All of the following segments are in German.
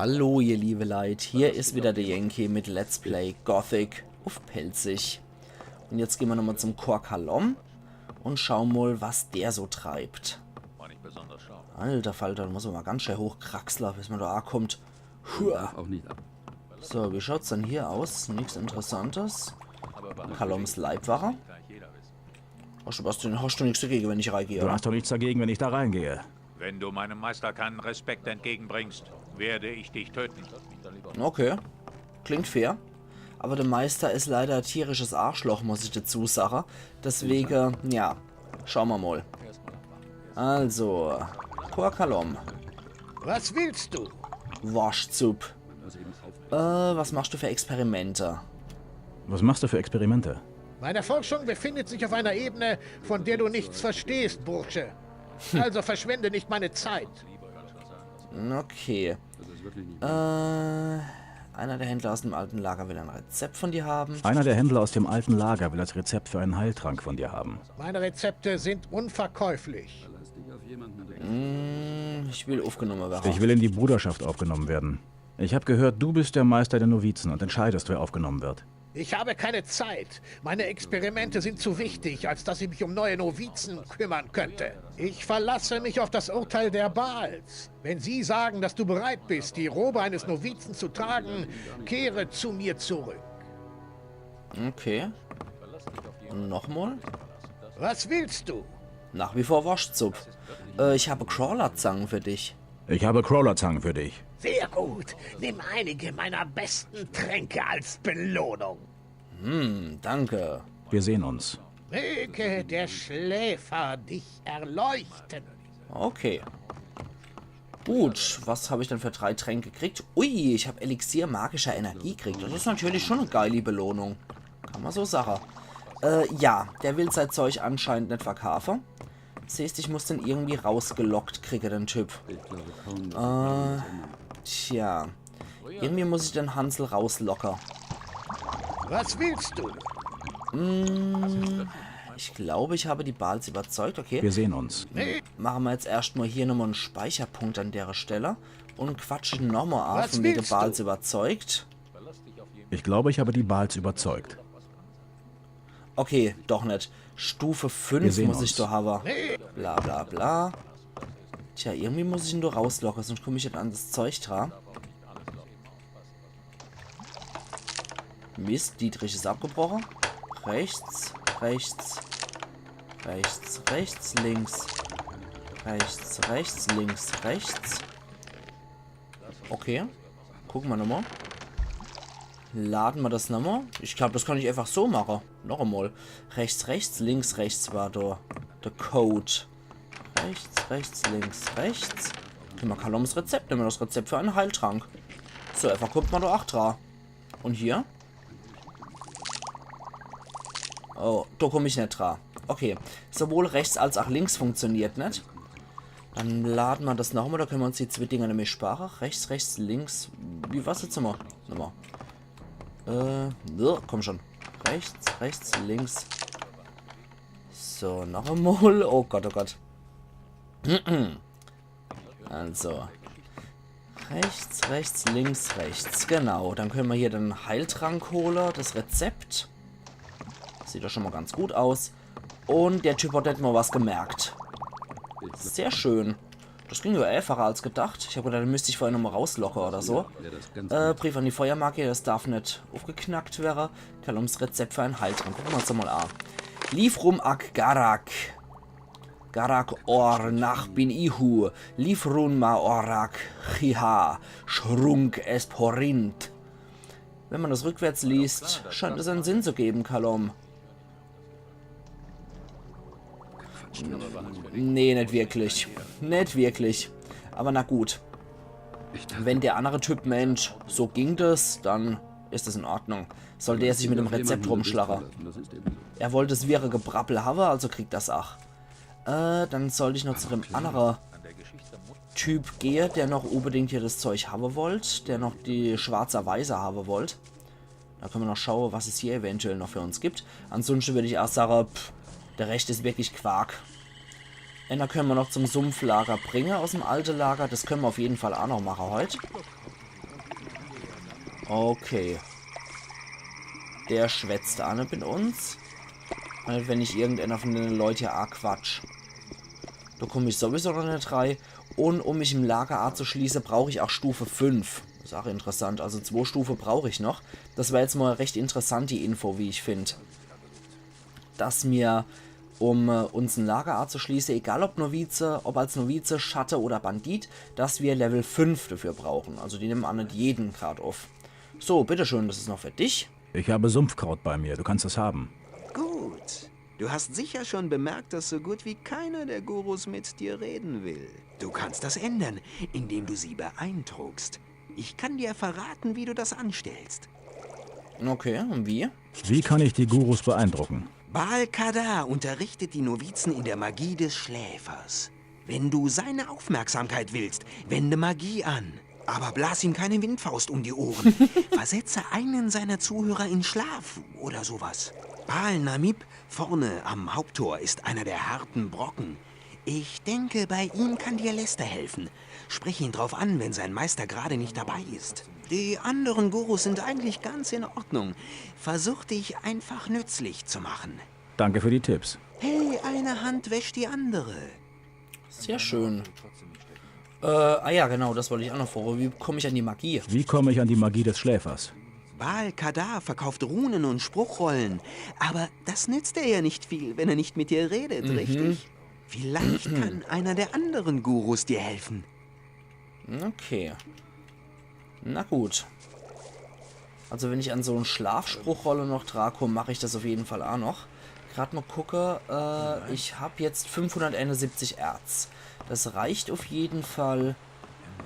Hallo ihr liebe Leid, hier ist wieder der Yankee mit Let's Play Gothic auf Pelzig. Und jetzt gehen wir nochmal zum Cor Kalom und schauen mal, was der so treibt. Alter Falter, da muss man mal ganz schnell hochkraxeln, bis man da ankommt. So, wie schaut's dann hier aus? Nichts Interessantes. Kaloms Leibwache. Hast du nichts dagegen, wenn ich reingehe? Du hast doch nichts dagegen, wenn ich da reingehe. Wenn du meinem Meister keinen Respekt entgegenbringst, werde ich dich töten. Okay, klingt fair. Aber der Meister ist leider ein tierisches Arschloch, muss ich dazu sagen. Deswegen, ja, schauen wir mal. Also, Cor Kalom. Was willst du? Waschzup. Was machst du für Experimente? Was machst du für Experimente? Meine Forschung befindet sich auf einer Ebene, von der du nichts verstehst, Bursche. Also verschwende nicht meine Zeit. Okay. Einer der Händler aus dem alten Lager will ein Rezept von dir haben. Einer der Händler aus dem alten Lager will das Rezept für einen Heiltrank von dir haben. Meine Rezepte sind unverkäuflich. Ich will aufgenommen werden. Ich will in die Bruderschaft aufgenommen werden. Ich habe gehört, du bist der Meister der Novizen und entscheidest, wer aufgenommen wird. Ich habe keine Zeit. Meine Experimente sind zu wichtig, als dass ich mich um neue Novizen kümmern könnte. Ich verlasse mich auf das Urteil der Baals. Wenn sie sagen, dass du bereit bist, die Robe eines Novizen zu tragen, kehre zu mir zurück. Okay. Und nochmal? Was willst du? Nach wie vor Waschzup. Ich habe Crawlerzangen für dich. Ich habe Crawlerzangen für dich. Sehr gut. Nimm einige meiner besten Tränke als Belohnung. Danke. Wir sehen uns. Möge der Schläfer dich erleuchten. Okay. Gut, was habe ich denn für 3 Tränke gekriegt? Ui, ich habe Elixier magischer Energie gekriegt. Das ist natürlich schon eine geile Belohnung. Kann man so sagen. Ja, der will sein Zeug anscheinend nicht verkaufen. Siehst, ich muss den irgendwie rausgelockt kriegen, den Typ. Tja. Irgendwie muss ich den Hansel rauslocken. Was willst du? Ich glaube, ich habe die Baals überzeugt. Okay. Wir sehen uns. Machen wir jetzt erstmal hier nochmal einen Speicherpunkt an der Stelle. Und quatschen nochmal ab, Was von wegen willst Baals du? überzeugt. Ich glaube, ich habe die Baals überzeugt. Okay, doch nicht. Stufe 5 sehen muss ich uns. doch haben. Bla bla bla. Tja, irgendwie muss ich ihn doch rauslocken, sonst komme ich nicht an das Zeug dran. Mist, Dietrich ist abgebrochen. Rechts, rechts, rechts, rechts, links. Rechts, rechts, links, rechts. Okay. Gucken wir nochmal. Laden wir das nochmal. Ich glaube, das kann ich einfach so machen. Noch einmal. Rechts, rechts, links, rechts war da der Code. Rechts, rechts, links, rechts. Nehmen wir Kaloms Rezept. Nehmen wir das Rezept für einen Heiltrank. So, einfach kommt man da 8 dran. Und hier? Oh, da komme ich nicht dran. Okay. Sowohl rechts als auch links funktioniert nicht. Dann laden wir das nochmal. Da können wir uns die 2 Dinger nämlich sparen. Rechts, rechts, links. Wie was jetzt nochmal? Nochmal. Komm schon. Rechts, rechts, links. So, noch einmal. Oh Gott, oh Gott. Also. Rechts, rechts, links, rechts. Genau. Dann können wir hier den Heiltrank holen. Das Rezept. Sieht doch schon mal ganz gut aus. Und der Typ hat nicht mal was gemerkt. Sehr schön. Das ging ja einfacher als gedacht. Ich habe gedacht, dann müsste ich vorher nochmal rauslocken oder so. Brief an die Feuermarke, das darf nicht aufgeknackt werden. Kaloms Rezept für einen Heiltrank. Gucken wir uns doch mal an. Livrum ak Garak. Garak or nach bin ihu. Livrun ma orak chiha. Schrunk esporint. Wenn man das rückwärts liest, scheint es einen Sinn zu geben, Kalom. Nee, nicht wirklich. Nicht wirklich. Aber na gut. Wenn der andere Typ meint, so ging das, dann ist das in Ordnung. Sollte er sich mit dem Rezept rumschlagen. Er wollte es wäre Gebrabbel haben, also kriegt das auch. Dann sollte ich noch zu dem anderen Typ gehen, der noch unbedingt hier das Zeug haben wollte. Der noch die schwarze Weise haben wollte. Da können wir noch schauen, was es hier eventuell noch für uns gibt. Ansonsten würde ich erst sagen, der Rest ist wirklich Quark. Da können wir noch zum Sumpflager bringen aus dem alten Lager. Das können wir auf jeden Fall auch noch machen heute. Okay. Der schwätzt alle mit uns. Weil wenn ich irgendeiner von den Leuten hier Quatsch. Da komme ich sowieso noch eine 3. Und um mich im Lager A zu schließen, brauche ich auch Stufe 5. Das ist auch interessant. Also 2 Stufen brauche ich noch. Das war jetzt mal recht interessant, die Info, wie ich finde. Dass mir, um uns ein Lager A zu schließen, egal ob Novize, ob als Novize, Schatte oder Bandit, dass wir Level 5 dafür brauchen. Also die nehmen an nicht jeden Grad auf. So, bitteschön, das ist noch für dich. Ich habe Sumpfkraut bei mir, du kannst es haben. Gut. Du hast sicher schon bemerkt, dass so gut wie keiner der Gurus mit dir reden will. Du kannst das ändern, indem du sie beeindruckst. Ich kann dir verraten, wie du das anstellst. Okay, und wie? Wie kann ich die Gurus beeindrucken? Baal Kadar unterrichtet die Novizen in der Magie des Schläfers. Wenn du seine Aufmerksamkeit willst, wende Magie an. Aber blas ihm keine Windfaust um die Ohren. Versetze einen seiner Zuhörer in Schlaf oder sowas. Baal Namib vorne am Haupttor ist einer der harten Brocken. Ich denke, bei ihm kann dir Lester helfen. Sprich ihn drauf an, wenn sein Meister gerade nicht dabei ist. Die anderen Gurus sind eigentlich ganz in Ordnung. Versuch dich einfach nützlich zu machen. Danke für die Tipps. Hey, eine Hand wäscht die andere. Sehr schön. Ja, genau, das wollte ich auch noch vor. Wie komme ich an die Magie? Wie komme ich an die Magie des Schläfers? Baal Kadar verkauft Runen und Spruchrollen. Aber das nützt dir ja nicht viel, wenn er nicht mit dir redet, richtig? Vielleicht kann einer der anderen Gurus dir helfen. Okay. Na gut. Also wenn ich an so einen Schlafspruchrolle noch trage, mache ich das auf jeden Fall auch noch. Gerade mal gucke, ich habe jetzt 571 Erz. Das reicht auf jeden Fall,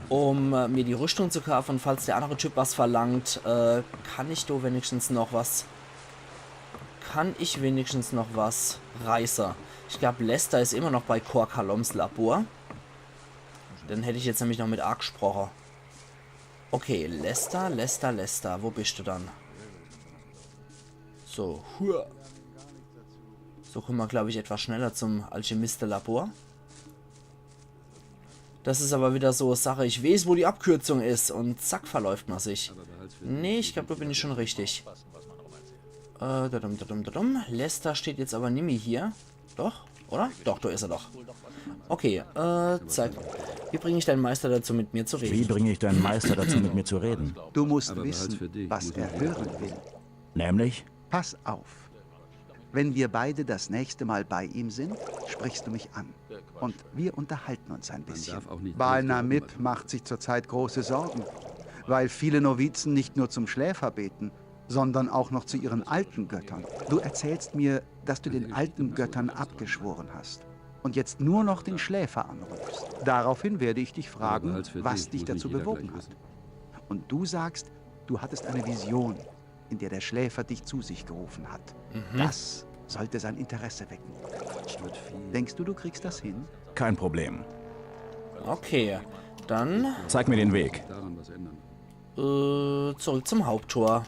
um mir die Rüstung zu kaufen. Falls der andere Typ was verlangt, kann ich da wenigstens noch was... Reißer. Ich glaube, Lester ist immer noch bei Korkaloms Labor. Dann hätte ich jetzt nämlich noch mit A gesprochen. Okay, Lester. Wo bist du dann? So, so kommen wir, glaube ich, etwas schneller zum Alchemisten-Labor. Das ist aber wieder so eine Sache, ich weiß, wo die Abkürzung ist und zack, verläuft man sich. Nee, ich glaube, da bin ich schon richtig. Lester steht jetzt aber nicht mehr hier. Doch, oder? Doch, da ist er doch. Okay, zeig. Wie bringe ich deinen Meister dazu, mit mir zu reden? Wie bringe ich deinen Meister dazu, mit mir zu reden? Du musst wissen, was er hören will. Nämlich? Pass auf. Wenn wir beide das nächste Mal bei ihm sind, sprichst du mich an. Und wir unterhalten uns ein bisschen. Baal Namib macht sich zurzeit große Sorgen, weil viele Novizen nicht nur zum Schläfer beten, sondern auch noch zu ihren alten Göttern. Du erzählst mir, dass du den alten Göttern abgeschworen hast und jetzt nur noch den Schläfer anrufst. Daraufhin werde ich dich fragen, was dich dazu bewogen hat. Und du sagst, du hattest eine Vision, in der der Schläfer dich zu sich gerufen hat. Das sollte sein Interesse wecken. Denkst du, du kriegst das hin? Kein Problem. Okay, dann Zeig mir den Weg. zurück zum Haupttor.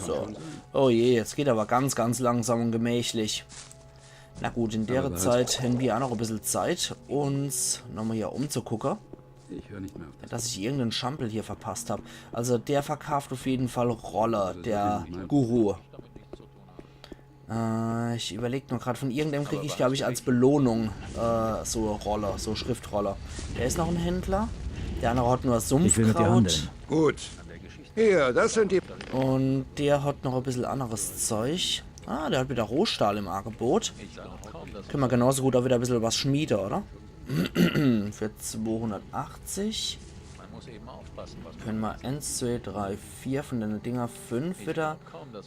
So. Oh je, jetzt geht aber ganz, ganz langsam und gemächlich. Na gut, in der Zeit haben wir auch noch ein bisschen Zeit, uns nochmal hier umzugucken. Dass ich irgendeinen Schampel hier verpasst habe. Also der verkauft auf jeden Fall Roller, der Guru. Ich überlege noch gerade, von irgendeinem kriege ich, glaube ich, als Belohnung so Roller, so Schriftroller. Der ist noch ein Händler. Der andere hat nur Ich will mit dir Sumpfkraut. handeln. Gut. Hier, das sind die... Und der hat noch ein bisschen anderes Zeug. Ah, der hat wieder Rohstahl im Angebot. Können wir genauso gut auch wieder ein bisschen was schmieden, oder? Für 280. Können wir 1, 2, 3, 4 von den Dinger 5 wieder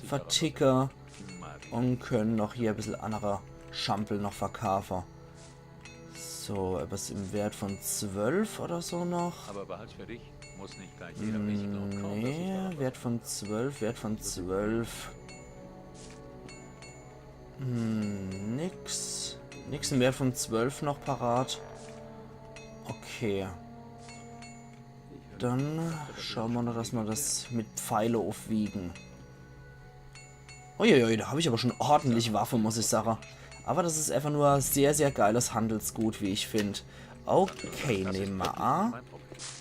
verticken. Und können noch hier ein bisschen andere Schampel noch verkaufen. So, etwas im Wert von 12 oder so noch. Aber behalt's für dich. Muss nicht gleich jeder wissen und kaum, dass Nee, ich Wert von 12, Wert von 12. Nix. Nix im Wert von 12 noch parat. Okay. Dann schauen wir noch, dass wir das mit Pfeile aufwiegen. Uiuiui, da habe ich aber schon ordentlich Waffe, muss ich sagen. Aber das ist einfach nur sehr, sehr geiles Handelsgut, wie ich finde. Okay, nehmen wir A.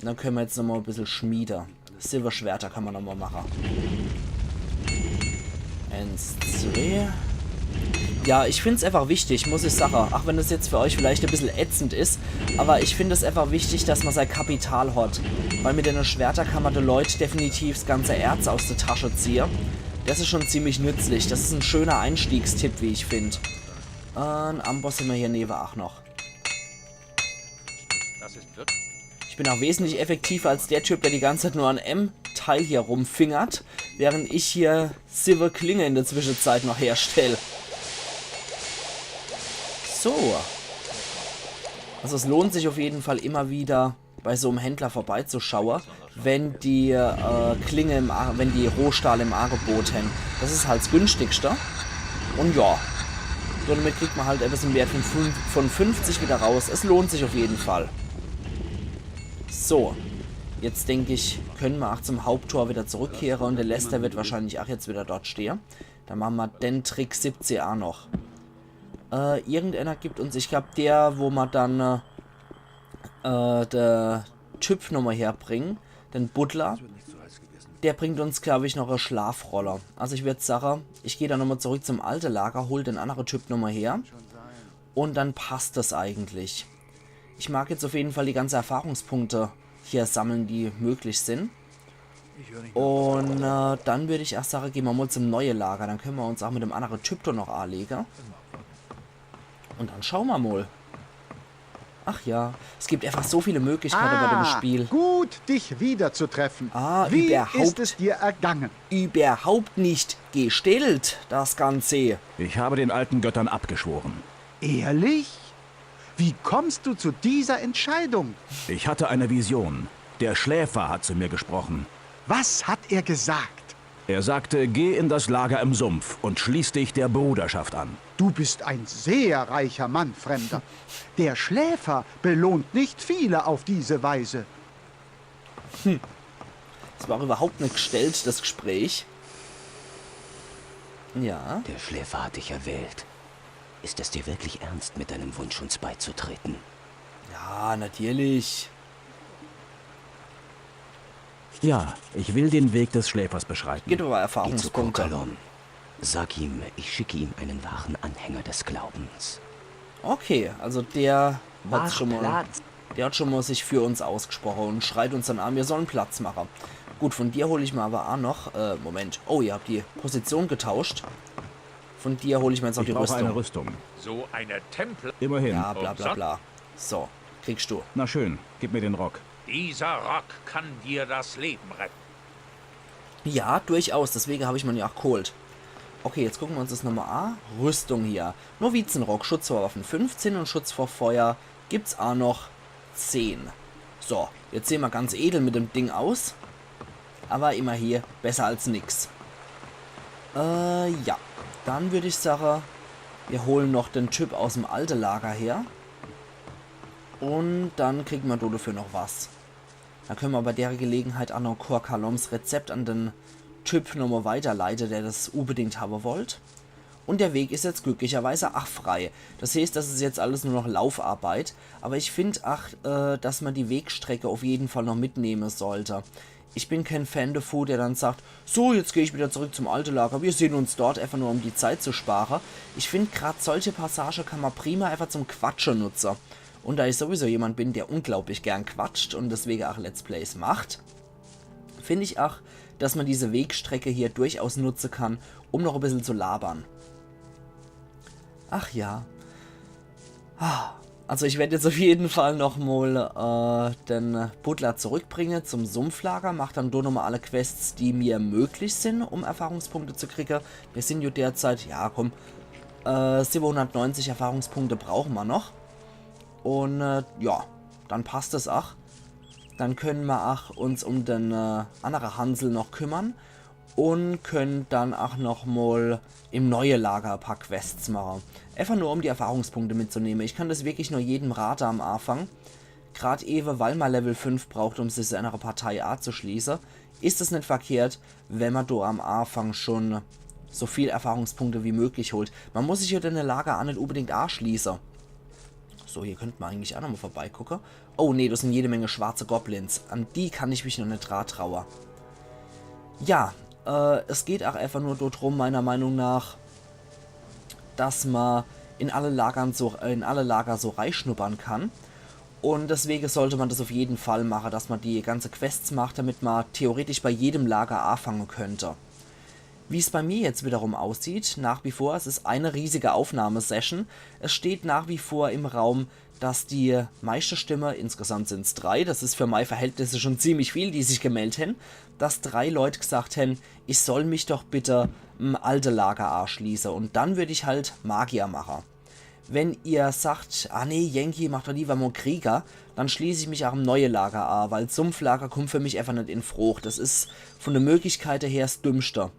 Dann können wir jetzt nochmal ein bisschen schmieden. Silberschwerter kann man nochmal machen. 1, 2. Ja, ich finde es einfach wichtig, muss ich sagen. Auch wenn das jetzt für euch vielleicht ein bisschen ätzend ist. Aber ich finde es einfach wichtig, dass man sein Kapital hat. Weil mit den Schwerter kann man den Leuten definitiv das ganze Erz aus der Tasche ziehen. Das ist schon ziemlich nützlich. Das ist ein schöner Einstiegstipp, wie ich finde. Ein Amboss sind wir hier neben auch noch. Das ist wirklich... Ich bin auch wesentlich effektiver als der Typ, der die ganze Zeit nur an M-Teil hier rumfingert. Während ich hier Silver Klinge in der Zwischenzeit noch herstelle. So. Also es lohnt sich auf jeden Fall immer wieder bei so einem Händler vorbeizuschauen, wenn die Klinge wenn die Rohstahl im Angebot haben. Das ist halt das günstigste. Und ja, damit kriegt man halt etwas im Wert von 50 wieder raus. Es lohnt sich auf jeden Fall. So, jetzt denke ich, können wir auch zum Haupttor wieder zurückkehren und der Lester wird wahrscheinlich auch jetzt wieder dort stehen. Dann machen wir den Trick 70a noch. Irgendeiner gibt uns, ich glaube der, wo wir dann der Typ nochmal herbringen, den Butler, der bringt uns, glaube ich, noch einen Schlafroller. Also ich würde sagen, ich gehe dann nochmal zurück zum alten Lager, hol den anderen Typ nochmal her und dann passt das eigentlich. Ich mag jetzt auf jeden Fall die ganzen Erfahrungspunkte hier sammeln, die möglich sind. Und dann würde ich erst sagen, gehen wir mal zum neuen Lager. Dann können wir uns auch mit dem anderen Typ da noch anlegen. Und dann schauen wir mal. Ach ja, es gibt einfach so viele Möglichkeiten bei dem Spiel. Gut, dich wiederzutreffen. Wie ist es dir ergangen? Überhaupt nicht gestellt, das Ganze. Ich habe den alten Göttern abgeschworen. Ehrlich? Wie kommst du zu dieser Entscheidung? Ich hatte eine Vision. Der Schläfer hat zu mir gesprochen. Was hat er gesagt? Er sagte, geh in das Lager im Sumpf und schließ dich der Bruderschaft an. Du bist ein sehr reicher Mann, Fremder. Der Schläfer belohnt nicht viele auf diese Weise. Das war überhaupt nicht gestellt, das Gespräch. Ja. Der Schläfer hat dich erwählt. Ist es dir wirklich ernst, mit deinem Wunsch uns beizutreten? Ja, natürlich. Ja, ich will den Weg des Schläfers beschreiten. Geht über Geh zu Erfahrungspunkte. Kokalon. Sag ihm, ich schicke ihm einen wahren Anhänger des Glaubens. Okay, also der hat schon mal sich für uns ausgesprochen und schreit uns dann an, wir sollen Platz machen. Gut, von dir hole ich mir aber auch noch, Moment. Oh, ihr habt die Position getauscht. Von dir hole ich mir jetzt auch die Rüstung. Eine Rüstung. So eine Tempel... Immerhin. Ja, bla bla bla. So, kriegst du. Na schön, gib mir den Rock. Dieser Rock kann dir das Leben retten. Ja, durchaus, deswegen habe ich mir ja auch geholt. Okay, jetzt gucken wir uns das nochmal an. Rüstung hier. Novizenrock, Schutz vor Waffen 15 und Schutz vor Feuer gibt's auch noch 10. So, jetzt sehen wir ganz edel mit dem Ding aus. Aber immer hier besser als nix. Ja. Dann würde ich sagen, wir holen noch den Typ aus dem alten Lager her. Und dann kriegen wir dafür noch was. Dann können wir bei der Gelegenheit auch noch Korkaloms Rezept an den Typ nochmal weiterleiten, der das unbedingt haben wollt. Und der Weg ist jetzt glücklicherweise frei. Das heißt, das ist jetzt alles nur noch Laufarbeit. Aber ich finde dass man die Wegstrecke auf jeden Fall noch mitnehmen sollte. Ich bin kein Fan davon, der dann sagt, so, jetzt gehe ich wieder zurück zum alten Lager. Wir sehen uns dort einfach nur, um die Zeit zu sparen. Ich finde, gerade solche Passagen kann man prima einfach zum Quatschen nutzen. Und da ich sowieso jemand bin, der unglaublich gern quatscht und deswegen auch Let's Plays macht, finde ich auch, dass man diese Wegstrecke hier durchaus nutzen kann, um noch ein bisschen zu labern. Ach ja. Also ich werde jetzt auf jeden Fall nochmal den Butler zurückbringen zum Sumpflager, mache dann nur nochmal alle Quests, die mir möglich sind, um Erfahrungspunkte zu kriegen. Wir sind ja derzeit, ja komm, 790 Erfahrungspunkte brauchen wir noch. Und ja, dann passt es auch. Dann können wir auch uns um den anderen Hansel noch kümmern. Und können dann auch nochmal im neuen Lager ein paar Quests machen. Einfach nur um die Erfahrungspunkte mitzunehmen. Ich kann das wirklich nur jedem raten am Anfang. Gerade eben, weil man Level 5 braucht, um sich seiner Partei A zu schließen, ist es nicht verkehrt, wenn man da am Anfang schon so viel Erfahrungspunkte wie möglich holt. Man muss sich ja in der Lager auch nicht unbedingt A schließen. So, hier könnten wir eigentlich auch nochmal vorbeigucken. Oh, nee, das sind jede Menge schwarze Goblins. An die kann ich mich noch nicht trauen. Ja, es geht auch einfach nur darum, meiner Meinung nach, dass man in alle Lager so reinschnuppern kann. Und deswegen sollte man das auf jeden Fall machen, dass man die ganze Quests macht, damit man theoretisch bei jedem Lager anfangen könnte. Wie es bei mir jetzt wiederum aussieht, nach wie vor, es ist eine riesige Aufnahmesession. Es steht nach wie vor im Raum, dass die meiste Stimme, insgesamt sind es 3, das ist für meine Verhältnisse schon ziemlich viel, die sich gemeldet haben, dass 3 Leute gesagt haben, ich soll mich doch bitte im alte Lager anschließen und dann würde ich halt Magier machen. Wenn ihr sagt, ah nee, Yankee macht doch lieber mal Krieger, dann schließe ich mich auch im neue Lager an, weil Sumpflager kommt für mich einfach nicht in Frucht. Das ist von der Möglichkeit her das Dümmste.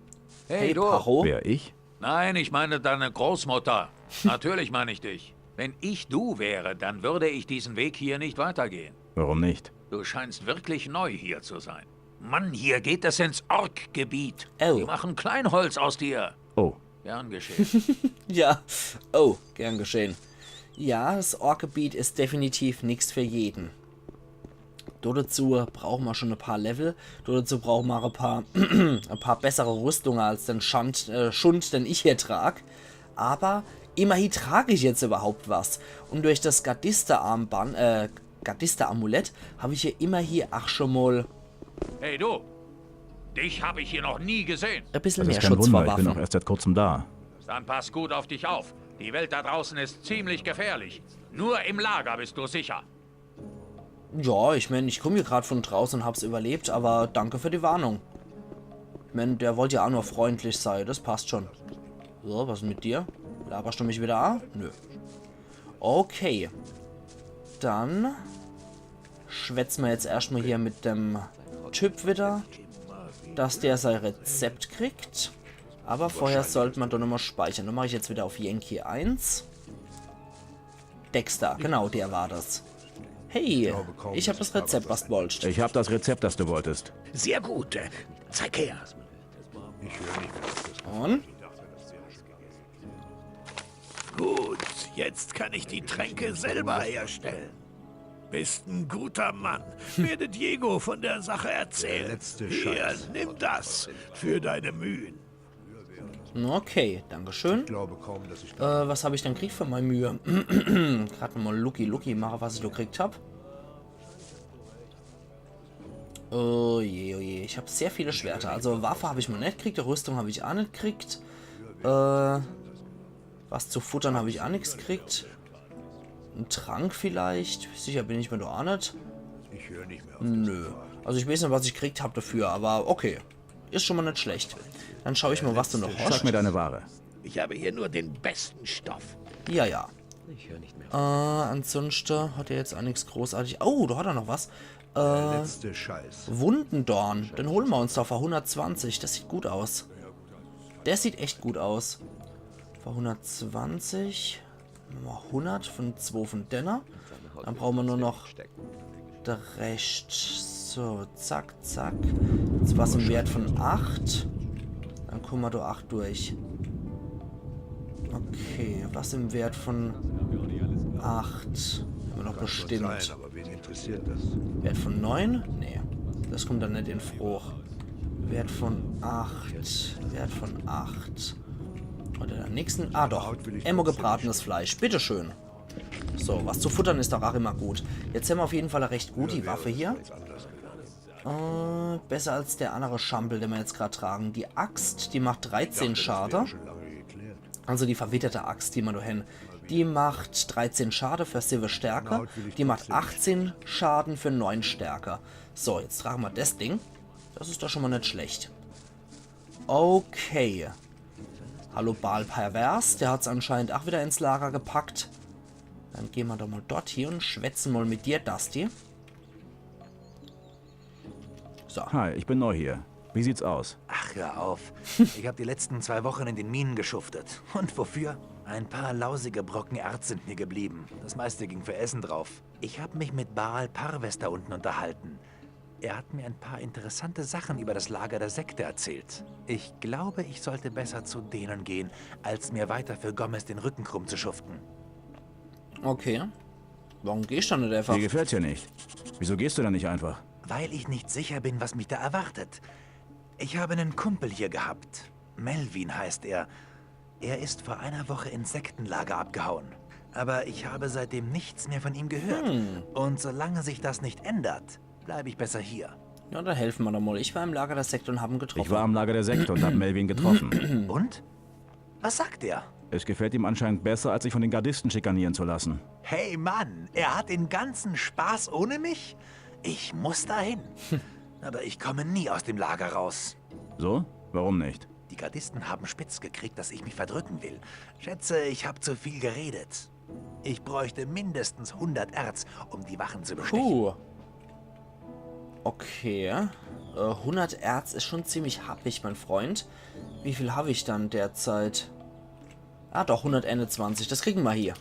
Hey, du. Paro. Wer, ich? Nein, ich meine deine Großmutter. Natürlich meine ich dich. Wenn ich du wäre, dann würde ich diesen Weg hier nicht weitergehen. Warum nicht? Du scheinst wirklich neu hier zu sein. Mann, hier geht es ins Ork-Gebiet. Oh. Die machen Kleinholz aus dir. Oh, Gern geschehen. Ja, oh, gern geschehen. Ja, das Orkgebiet ist definitiv nichts für jeden. Dazu brauchen wir schon ein paar Level. Dazu brauchen wir ein paar bessere Rüstungen als den Schund, den ich hier trage. Aber immerhin trage ich jetzt überhaupt was. Und durch das Gardista-Amulett habe ich hier immerhin auch schon mal Hey du, dich habe ich hier noch nie gesehen. ein bisschen das mehr ist kein Schutz Wunder, vor ich bin Waffen. doch erst seit kurzem da. Dann pass gut auf dich auf. Die Welt da draußen ist ziemlich gefährlich. Nur im Lager bist du sicher. Ja, ich meine, ich komme hier gerade von draußen und hab's überlebt, aber danke für die Warnung. Ich meine, der wollte ja auch nur freundlich sein, das passt schon. So, was ist mit dir? Laberst du mich wieder an? Nö. Okay. Dann schwätzen wir jetzt erstmal hier mit dem Typ wieder, dass der sein Rezept kriegt. Aber vorher sollte man doch nochmal speichern. Dann mache ich jetzt wieder auf Yankee 1. Dexter, genau, der war das. Hey, ich habe das Rezept, was du wolltest. Ich habe das Rezept, das du wolltest. Sehr gut. Zeig her. Und? Gut, jetzt kann ich die Tränke selber herstellen. Bist ein guter Mann. Werde Diego von der Sache erzählen. Hier, nimm das für deine Mühen. Okay, dankeschön. Was habe ich denn gekriegt für meine Mühe? Gerade nochmal Lucky mache, was ich da gekriegt habe. Oh je, ich habe sehr viele Schwerter. Also Waffe habe ich mal nicht gekriegt, Rüstung habe ich auch nicht gekriegt. Was zu futtern habe ich auch nichts gekriegt. Ein Trank vielleicht? Sicher bin ich mir doch auch nicht. Nö. Also ich weiß nicht, was ich gekriegt habe dafür, aber okay. Ist schon mal nicht schlecht. Dann schaue ich mal, was du noch hast. Sag mir deine Ware. Ich habe hier nur den besten Stoff. Ja, ja. Ansonsten hat er jetzt auch nichts großartig. Oh, da hat er noch was. Wundendorn. Den holen wir uns doch für 120. Das sieht gut aus. Der sieht echt gut aus. Für 120. 100 von 2 von Denner. Dann brauchen wir nur noch der Rest. So, zack, zack. Jetzt was im Wert von 8. Dann kommen wir da 8 durch. Okay, was im Wert von 8? Haben wir doch bestimmt. Wert von 9? Nee, das kommt dann nicht in Fruch. Wert von 8. Wert von 8. Oder der nächsten. Ah doch. Emmo gebratenes Fleisch. Bitteschön. So, was zu futtern ist doch auch immer gut. Jetzt haben wir auf jeden Fall recht gut die Waffe hier. Besser als der andere Schampel, den wir jetzt gerade tragen. Die Axt, die macht 13 Schade. Also die verwitterte Axt, die wir da hin. Die macht 13 Schade für 7 Stärke. Die macht 18 Schaden für 9 Stärke. So, jetzt tragen wir das Ding. Das ist doch schon mal nicht schlecht. Okay. Hallo Baal Pervers. Der hat es anscheinend auch wieder ins Lager gepackt. Dann gehen wir doch mal dort hier und schwätzen mal mit dir, Dusty. So. Hi, ich bin neu hier. Wie sieht's aus? Ach, hör auf. Ich habe die letzten 2 Wochen in den Minen geschuftet. Und wofür? Ein paar lausige Brocken Erz sind mir geblieben. Das meiste ging für Essen drauf. Ich habe mich mit Baal Parves da unten unterhalten. Er hat mir ein paar interessante Sachen über das Lager der Sekte erzählt. Ich glaube, ich sollte besser zu denen gehen, als mir weiter für Gomez den Rücken krumm zu schuften. Okay. Warum gehst du dann nicht einfach? Dir gefällt's ja nicht. Wieso gehst du dann nicht einfach? Weil ich nicht sicher bin, was mich da erwartet. Ich habe einen Kumpel hier gehabt. Melvin heißt er. Er ist vor einer Woche ins Sektenlager abgehauen. Aber ich habe seitdem nichts mehr von ihm gehört. Und solange sich das nicht ändert, bleibe ich besser hier. Ja, dann helfen wir doch mal. Ich war im Lager der Sekte und habe ihn getroffen. Ich war am Lager der Sekte und habe Melvin getroffen. Und? Was sagt er? Es gefällt ihm anscheinend besser, als sich von den Gardisten schikanieren zu lassen. Hey Mann, er hat den ganzen Spaß ohne mich? Ich muss dahin. Aber ich komme nie aus dem Lager raus. So? Warum nicht? Die Gardisten haben spitz gekriegt, dass ich mich verdrücken will. Schätze, ich habe zu viel geredet. Ich bräuchte mindestens 100 Erz, um die Wachen zu bestechen. Okay. 100 Erz ist schon ziemlich happig, mein Freund. Wie viel habe ich dann derzeit? Ah, doch, 121. Das kriegen wir hier.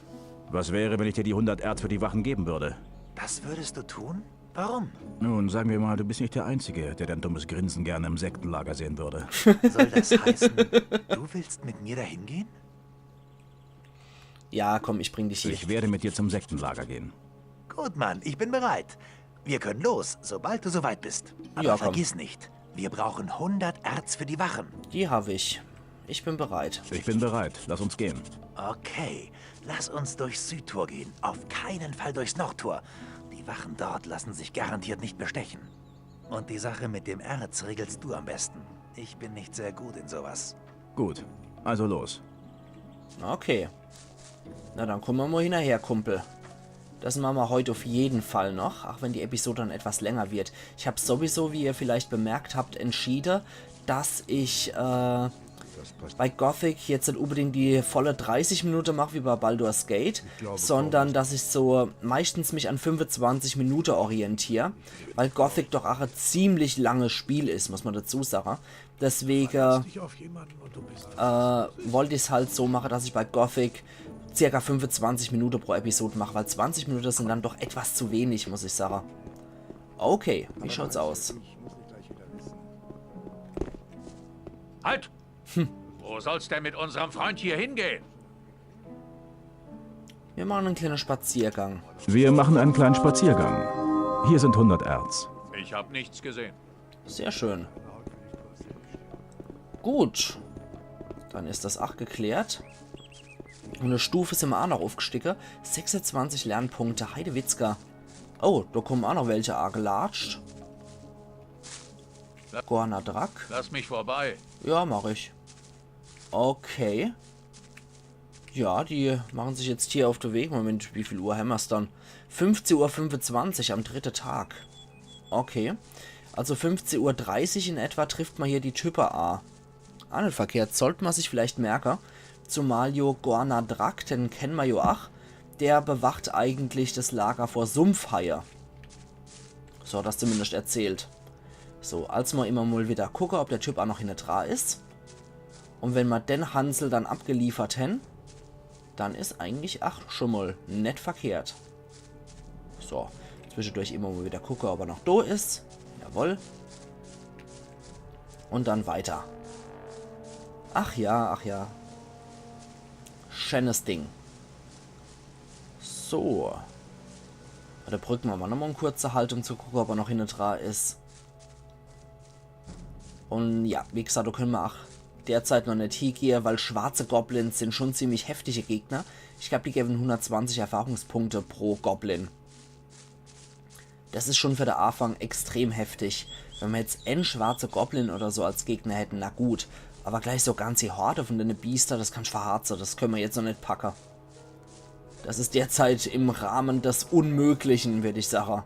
Was wäre, wenn ich dir die 100 Erz für die Wachen geben würde? Das würdest du tun? Warum? Nun, sagen wir mal, du bist nicht der Einzige, der dein dummes Grinsen gerne im Sektenlager sehen würde. Soll das heißen, du willst mit mir dahin gehen? Ja, komm, ich bring dich hier. Ich werde mit dir zum Sektenlager gehen. Gut, Mann, ich bin bereit. Wir können los, sobald du soweit bist. Aber Ja, komm. vergiss nicht, wir brauchen 100 Erz für die Wachen. Die habe ich. Ich bin bereit. Ich bin bereit. Lass uns gehen. Okay, lass uns durchs Südtor gehen. Auf keinen Fall durchs Nordtor. Die Wachen dort lassen sich garantiert nicht bestechen. Und die Sache mit dem Erz regelst du am besten. Ich bin nicht sehr gut in sowas. Gut. Also los. Okay. Na, dann kommen wir mal hinterher, Kumpel. Das machen wir heute auf jeden Fall noch, auch wenn die Episode dann etwas länger wird. Ich habe sowieso, wie ihr vielleicht bemerkt habt, entschieden, dass ich bei Gothic jetzt nicht unbedingt die volle 30 Minuten mache wie bei Baldur's Gate, sondern dass ich so meistens mich an 25 Minuten orientiere, weil Gothic doch auch ein ziemlich langes Spiel ist, muss man dazu sagen. Deswegen wollte ich es halt so machen, dass ich bei Gothic circa 25 Minuten pro Episode mache, weil 20 Minuten sind dann doch etwas zu wenig, muss ich sagen. Okay, wie schaut's aus? Halt! Wo soll's denn mit unserem Freund hier hingehen? Wir machen einen kleinen Spaziergang. Wir machen einen kleinen Spaziergang. Hier sind 100 Erz. Ich habe nichts gesehen. Sehr schön. Gut. Dann ist das auch geklärt. Und eine Stufe sind wir auch noch aufgestiegen. 26 Lernpunkte. Heidewitzka. Oh, da kommen auch noch welche gelatscht. Gornadrak. Lass mich vorbei. Ja, mache ich. Okay. Ja, die machen sich jetzt hier auf den Weg. Moment, wie viel Uhr haben wir es dann? 15:25 Uhr am dritten Tag. Okay. Also 15:30 Uhr in etwa trifft man hier die Type A. Ah, nicht verkehrt. Sollte man sich vielleicht merken. Zumal jo Gornadrak, den kennen wir jo auch. Der bewacht eigentlich das Lager vor Sumpfhaie. So, das zumindest erzählt. So, als wir immer mal wieder gucken, ob der Typ auch noch in der Tra ist. Und wenn wir den Hansel dann abgeliefert haben, dann ist eigentlich, ach, schon mal nicht verkehrt. So, zwischendurch immer mal wieder gucken, ob er noch da ist. Jawohl. Und dann weiter. Ach ja, ach ja. Schönes Ding. So. Da brücken wir mal nochmal eine kurze Haltung zu gucken, ob er noch hinten dran ist. Und ja, wie gesagt, da können wir auch derzeit noch nicht hingehen, weil schwarze Goblins sind schon ziemlich heftige Gegner. Ich glaube, die geben 120 Erfahrungspunkte pro Goblin. Das ist schon für den Anfang extrem heftig. Wenn wir jetzt einen schwarze Goblin oder so als Gegner hätten, na gut. Aber gleich so ganze Horde von den Biester, das kann ich verharzen. Das können wir jetzt noch nicht packen. Das ist derzeit im Rahmen des Unmöglichen, würde ich sagen.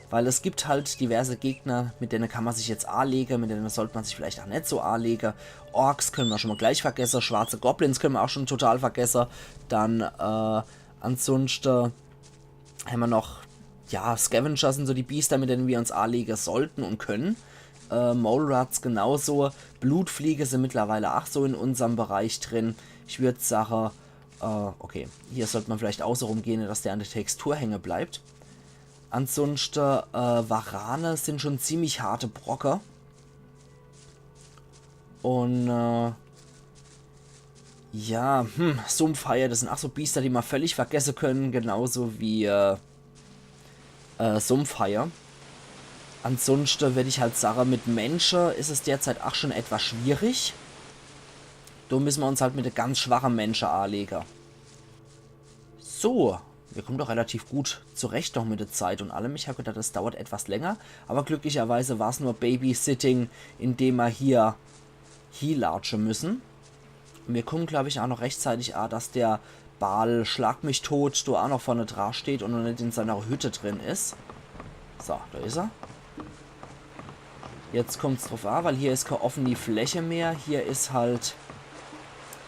Weil es gibt halt diverse Gegner, mit denen kann man sich jetzt anlegen, mit denen sollte man sich vielleicht auch nicht so anlegen. Orks können wir schon mal gleich vergessen, schwarze Goblins können wir auch schon total vergessen. Dann ansonsten haben wir noch, ja, Scavenger sind so die Biester, mit denen wir uns anlegen sollten und können. Molerats genauso. Blutfliege sind mittlerweile auch so in unserem Bereich drin. Ich würde sagen, okay, hier sollte man vielleicht außer rumgehen, dass der an der Textur hängen bleibt. Ansonsten, Varane sind schon ziemlich harte Brocker. Und Ja, Sumpfhaie, das sind auch so Biester, die man völlig vergessen können, genauso wie Sumpfhaie. Ansonsten würde ich halt sagen, mit Menschen ist es derzeit auch schon etwas schwierig. Da müssen wir uns halt mit einem ganz schwachen Menschen anlegen. So, wir kommen doch relativ gut zurecht noch mit der Zeit und allem. Ich habe gedacht, das dauert etwas länger, aber glücklicherweise war es nur Babysitting, indem wir hier latschen müssen. Und wir kommen, glaube ich, auch noch rechtzeitig an, dass der Baal Schlag mich tot da auch noch vorne dran steht und noch nicht in seiner Hütte drin ist. So, da ist er. Jetzt kommt es drauf an, weil hier ist keine offene Fläche mehr. Hier ist halt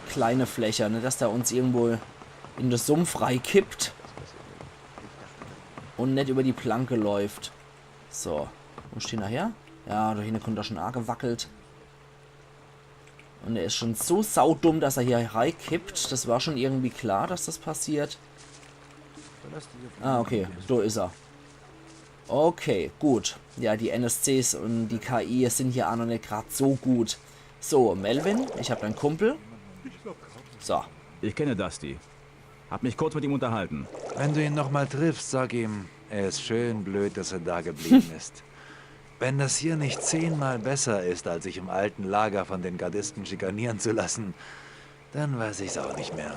kleine Fläche, ne, dass der uns irgendwo in den Sumpf reinkippt und nicht über die Planke läuft. So, wo steht er her? Ja, da hinten kommt er schon arg gewackelt. Und er ist schon so saudumm, dass er hier reinkippt. Das war schon irgendwie klar, dass das passiert. Ah, okay, so ist er. Okay, gut. Ja, die NSCs und die KI sind hier auch noch nicht gerade so gut. So, Melvin, ich habe deinen Kumpel. So. Ich kenne Dusty. Hab mich kurz mit ihm unterhalten. Wenn du ihn nochmal triffst, sag ihm, er ist schön blöd, dass er da geblieben ist. Wenn das hier nicht 10-mal besser ist, als sich im alten Lager von den Gardisten schikanieren zu lassen, dann weiß ich's auch nicht mehr.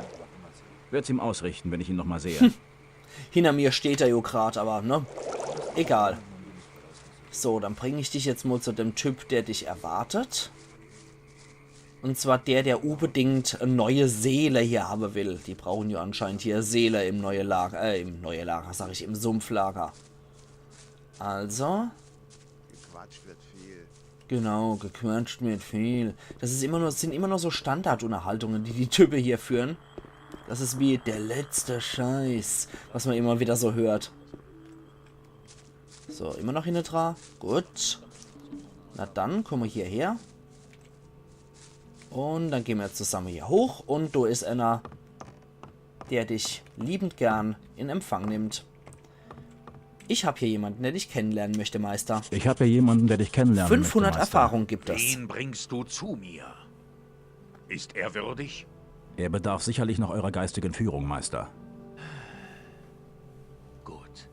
Werd's ihm ausrichten, wenn ich ihn nochmal sehe. Hinter mir steht er jo gerade, aber, ne? Egal. So, dann bringe ich dich jetzt mal zu dem Typ, der dich erwartet. Und zwar der unbedingt eine neue Seele hier haben will. Die brauchen ja anscheinend hier Seele im neue Lager, sag ich, im Sumpflager. Also. Gequatscht wird viel. Genau, gequatscht wird viel. Das ist sind immer nur so Standardunterhaltungen, die Typen hier führen. Das ist wie der letzte Scheiß, was man immer wieder so hört. So, immer noch hinten dran. Gut. Na dann, kommen wir hierher. Und dann gehen wir jetzt zusammen hier hoch. Und da ist einer, der dich liebend gern in Empfang nimmt. Ich habe hier jemanden, der dich kennenlernen möchte, Meister. Ich habe hier jemanden, der dich kennenlernen 500 möchte, Meister. Erfahrung gibt es. Den bringst du zu mir. Ist er würdig? Er bedarf sicherlich noch eurer geistigen Führung, Meister. Gut.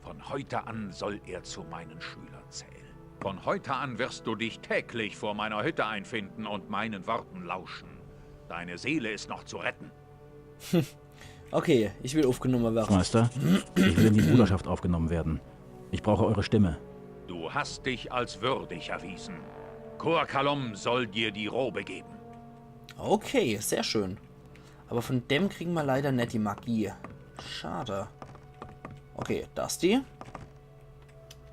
Von heute an soll er zu meinen Schülern zählen. Von heute an wirst du dich täglich vor meiner Hütte einfinden und meinen Worten lauschen. Deine Seele ist noch zu retten. Okay, ich will aufgenommen werden. Meister, ich will in die Bruderschaft aufgenommen werden. Ich brauche eure Stimme. Du hast dich als würdig erwiesen. Kor Kalom soll dir die Robe geben. Okay, sehr schön. Aber von dem kriegen wir leider nicht die Magie. Schade. Okay, Dusty.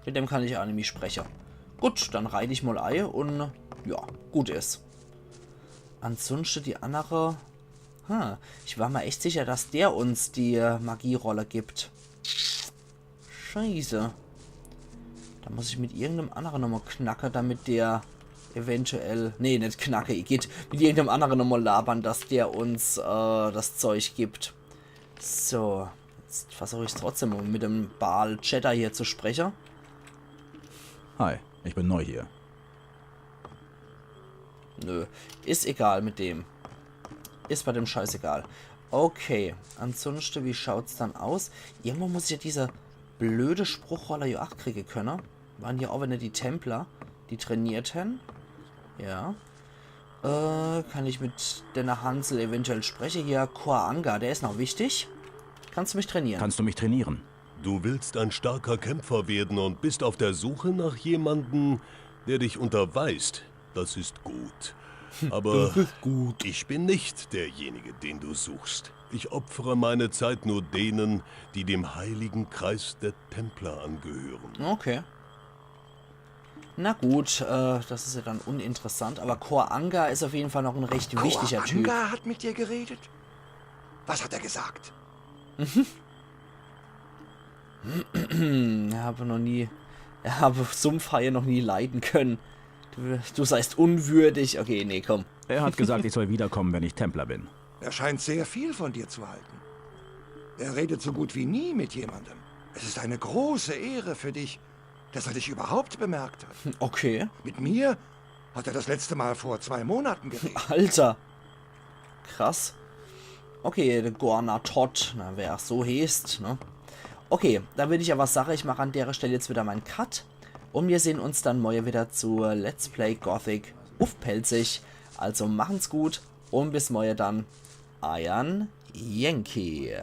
Mit dem kann ich auch nämlich sprechen. Gut, dann reite ich mal ein und ja, gut ist. Ansonsten die andere... ich war mir echt sicher, dass der uns die Magierolle gibt. Scheiße. Da muss ich mit irgendeinem anderen nochmal knacken, damit der eventuell... Nee, nicht knacke, geht mit irgendeinem anderen nochmal labern, dass der uns das Zeug gibt. So, jetzt versuche ich es trotzdem mal mit dem Baal Cheddar hier zu sprechen. Hi, ich bin neu hier. Nö, ist egal mit dem. Ist bei dem Scheiß egal. Okay, ansonsten, wie schaut's dann aus? Irgendwo muss ich ja diese blöde Spruchrolle ja auch kriegen können. Waren hier auch wieder die Templer, die trainierten. Ja. Kann ich mit der Hansel eventuell sprechen? Hier, Koanga, der ist noch wichtig. Kannst du mich trainieren? Kannst du mich trainieren? Du willst ein starker Kämpfer werden und bist auf der Suche nach jemandem, der dich unterweist. Das ist gut. Aber ich bin nicht derjenige, den du suchst. Ich opfere meine Zeit nur denen, die dem heiligen Kreis der Templer angehören. Okay. Na gut, das ist ja dann uninteressant. Aber Koanga ist auf jeden Fall noch ein recht wichtiger Typ. Koanga hat mit dir geredet? Was hat er gesagt? Er habe Sumpfhaie noch nie leiden können. Du seist unwürdig. Okay, nee, komm. Er hat gesagt, ich soll wiederkommen, wenn ich Templer bin. Er scheint sehr viel von dir zu halten. Er redet so gut wie nie mit jemandem. Es ist eine große Ehre für dich, dass er dich überhaupt bemerkt hat. Okay. Mit mir hat er das letzte Mal vor 2 Monaten geredet. Alter. Krass. Okay, der Gornatot, na, wer auch so heißt, ne? Okay, dann würde ich aber sagen, ich mache an der Stelle jetzt wieder meinen Cut. Und wir sehen uns dann morgen wieder zu Let's Play Gothic aufpelzig. Also machen's gut und bis morgen dann. Euer Yankee.